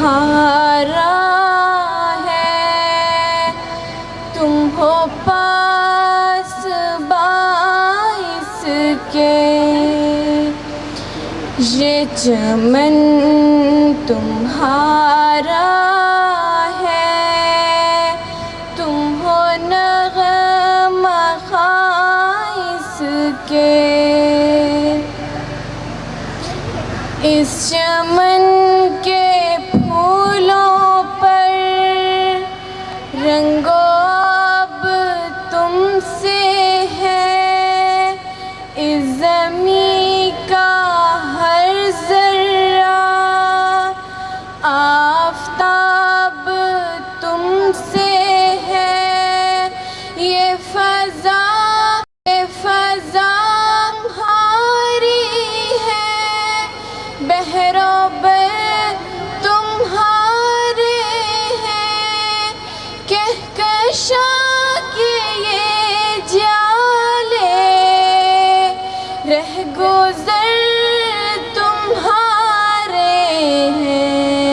तुम्हारा है, तुम हो पास बाइस के। ये चमन तुम्हारा है, तुम हो नग़मा ख़ाइस के। इस चमन के फूलों पर रंगो अब तुमसे है, इस ज़मीं का हर ज़र्रा आफ़ताब तुमसे है। ये फ़ज़ा तुम्हारी है, बहरोबर तुम्हारे हैं। कहकशा के ये जाले रहगुज़र तुम्हारे हैं।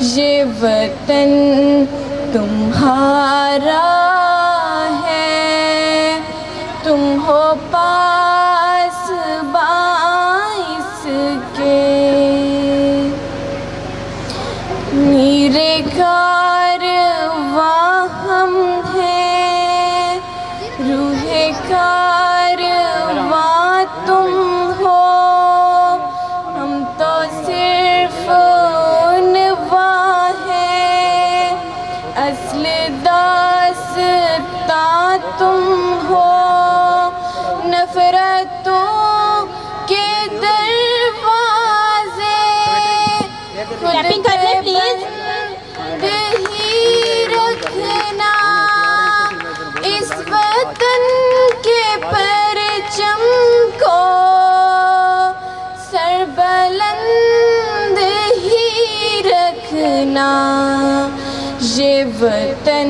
ये वतन तुम्हारा है, तुम हो पास बाइस के। मीरे कारवां हम हैं, रूहे कारवां तुम हो। हम तो सिर्फ उनवा हैं, असल दास्तां तुम हो। नफ़रतों के दरवाज़े ही रखना, इस वतन के परचम को सरबुलंद ही रखना। ये वतन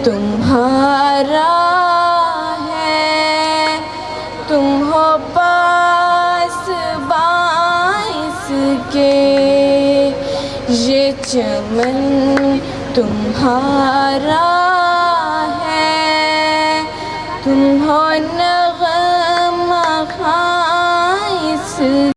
तुम्हारा है, तुम हो पास बाइस के। ये चमन तुम्हारा है, तुम हो नग़मा ख़ाइस